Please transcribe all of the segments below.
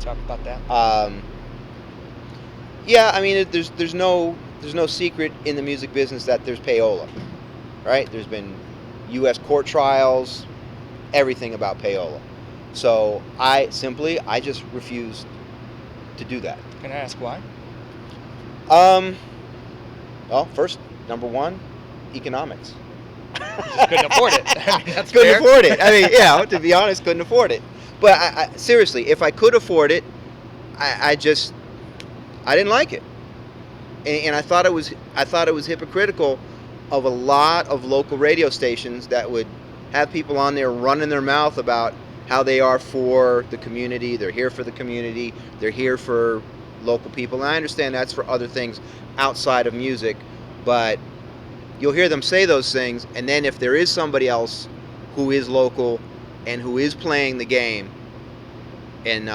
want to talk about that? Yeah, I mean, there's no secret in the music business that there's payola, right? There's been U.S. court trials, everything about payola. So I just refused to do that. Can I ask why? Well, first, number one, economics. You just couldn't afford it. I mean, that's couldn't fair. afford it. I mean, yeah, to be honest, couldn't afford it. But I seriously, if I could afford it, I didn't like it, and I thought it was hypocritical of a lot of local radio stations that would have people on there running their mouth about how they are for the community. They're here for the community. They're here for local people. And I understand that's for other things outside of music, but you'll hear them say those things, and then if there is somebody else who is local and who is playing the game, and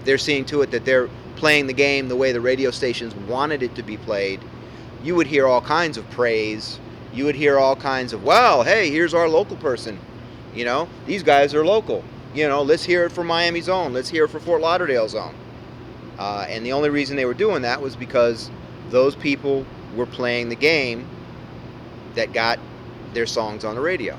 they're seeing to it that they're playing the game the way the radio stations wanted it to be played, you would hear all kinds of praise. You would hear all kinds of, well, hey, here's our local person. You know, these guys are local. You know, let's hear it for Miami Zone. Let's hear it for Fort Lauderdale Zone. And the only reason they were doing that was because those people were playing the game that got their songs on the radio.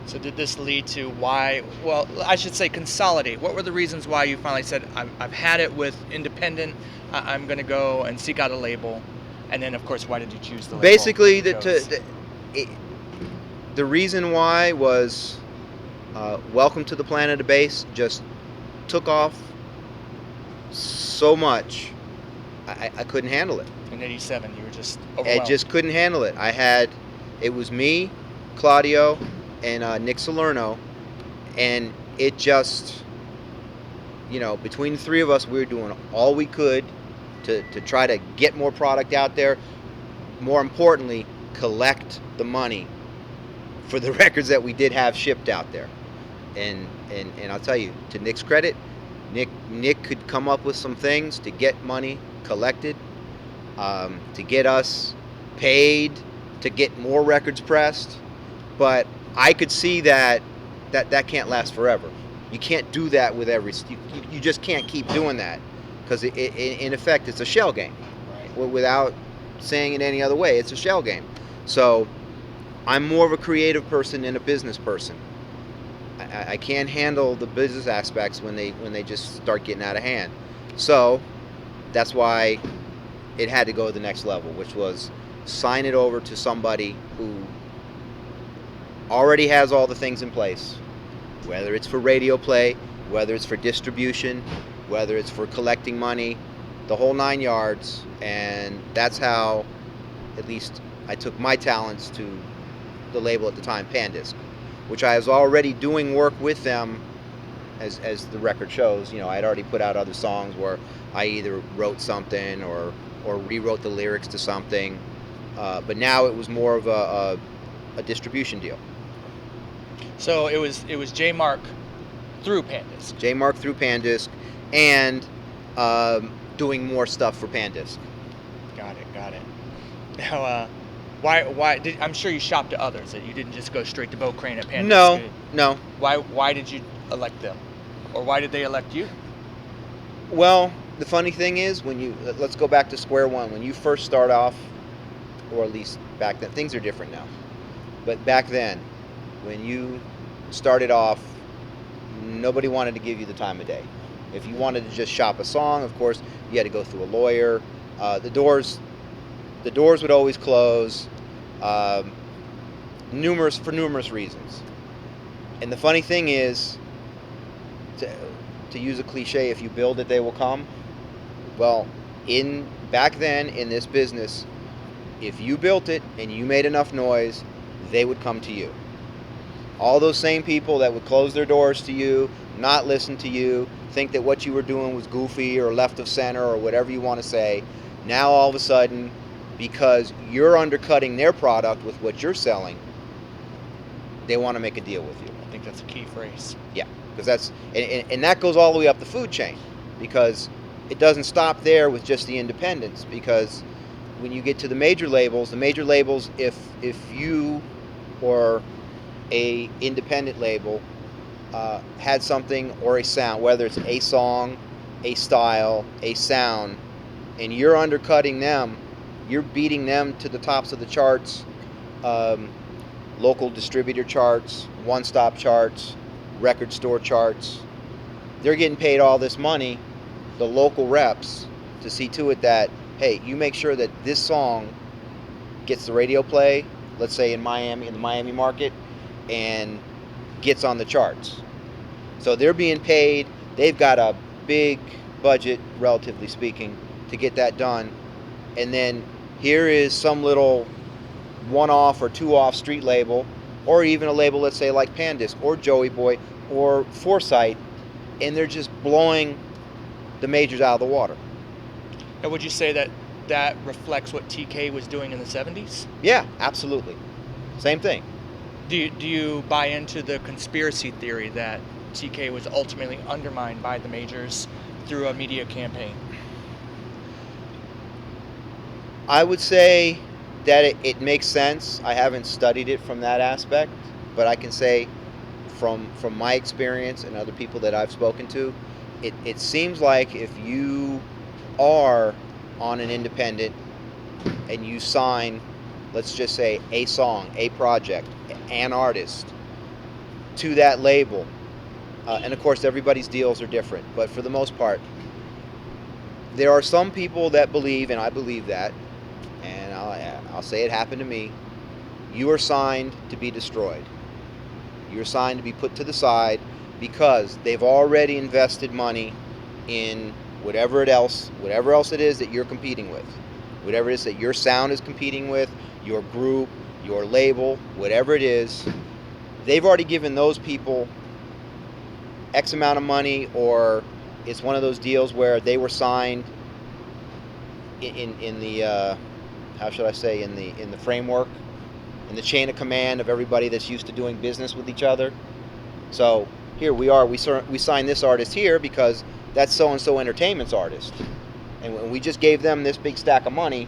So did this lead to why, well, I should say consolidate. What were the reasons why you finally said, I've had it with independent, I'm going to go and seek out a label? And then, of course, why did you choose the label? Basically, the reason why was Welcome to the Planet of Bass just took off so much, I couldn't handle it. In 87, you were just overwhelmed. I just couldn't handle it. It was me, Claudio, and Nick Salerno, and it just, between the three of us, we were doing all we could to try to get more product out there. More importantly, collect the money for the records that we did have shipped out there. And I'll tell you, to Nick's credit, Nick could come up with some things to get money collected, to get us paid, to get more records pressed. But I could see that can't last forever. You can't do that with you just can't keep doing that, because in effect it's a shell game. Right. Without saying it any other way, it's a shell game. So I'm more of a creative person than a business person. I can't handle the business aspects when they just start getting out of hand. So that's why it had to go to the next level, which was sign it over to somebody who already has all the things in place, whether it's for radio play, whether it's for distribution, whether it's for collecting money, the whole 9 yards. And that's how, at least, I took my talents to the label at the time, Pandisc, which I was already doing work with them, as the record shows. I had already put out other songs where I either wrote something or rewrote the lyrics to something, but now it was more of a distribution deal. So it was J Mark through Pandisc. J Mark through Pandisc, and doing more stuff for Pandisc. Got it. Now, why did, I'm sure you shopped to others, that you didn't just go straight to Bo Crane at Pandisc. No. Why did you elect them, or why did they elect you? Well, the funny thing is, let's go back to square one. When you first start off, or at least back then, things are different now, but back then, when you started off, nobody wanted to give you the time of day. If you wanted to just shop a song, of course, you had to go through a lawyer. The doors would always close, for numerous reasons. And the funny thing is, to use a cliche, if you build it, they will come. Well, back then in this business, if you built it and you made enough noise, they would come to you. All those same people that would close their doors to you, not listen to you, think that what you were doing was goofy or left of center or whatever you want to say, now all of a sudden, because you're undercutting their product with what you're selling, they want to make a deal with you. I think that's a key phrase. Yeah, because and that goes all the way up the food chain, because it doesn't stop there with just the independents. Because when you get to the major labels, if you or a independent label had something or a sound, whether it's a song, a style, a sound, and you're undercutting them, you're beating them to the tops of the charts, um, local distributor charts, one-stop charts, record store charts. They're getting paid all this money, the local reps, to see to it that, hey, you make sure that this song gets the radio play, let's say in Miami, in the Miami market, and gets on the charts. So they're being paid. They've got a big budget, relatively speaking, to get that done. And then here is some little one-off or two-off street label, or even a label, let's say like Pandisc or Joey Boy or Foresight, and they're just blowing the majors out of the water. And would you say that that reflects what TK was doing in the 70s? Yeah, absolutely. Same thing. Do you buy into the conspiracy theory that TK was ultimately undermined by the majors through a media campaign? I would say that it makes sense. I haven't studied it from that aspect, but I can say from my experience and other people that I've spoken to, it seems like if you are on an independent and you sign, let's just say, a song, a project, an artist to that label, and of course everybody's deals are different, but for the most part, there are some people that believe, and I believe that, and I'll say it happened to me, you are signed to be destroyed. You're signed to be put to the side because they've already invested money in whatever else it is that you're competing with, whatever it is that your sound is competing with, your group, your label, whatever it is. They've already given those people X amount of money, or it's one of those deals where they were signed in the how should I say, in the framework, in the chain of command of everybody that's used to doing business with each other. So here we are, we signed this artist here because that's so-and-so entertainment's artist, and we just gave them this big stack of money,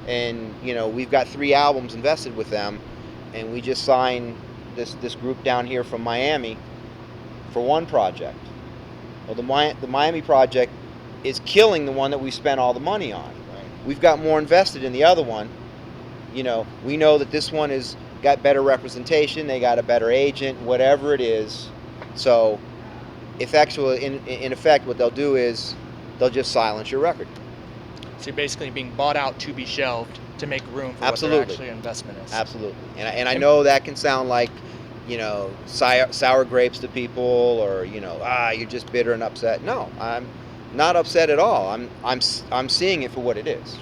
and we've got 3 albums invested with them, and we just signed this group down here from Miami for one project. Well, the Miami project is killing the one that we spent all the money on. Right. We've got more invested in the other one. We know that this one has got better representation, they got a better agent, whatever it is. So in effect, what they'll do is they'll just silence your record. So you're basically being bought out to be shelved to make room for Absolutely. what their actually investment is. Absolutely. And I know that can sound like, sour grapes to people, or you're just bitter and upset. No, I'm not upset at all. I'm seeing it for what it is.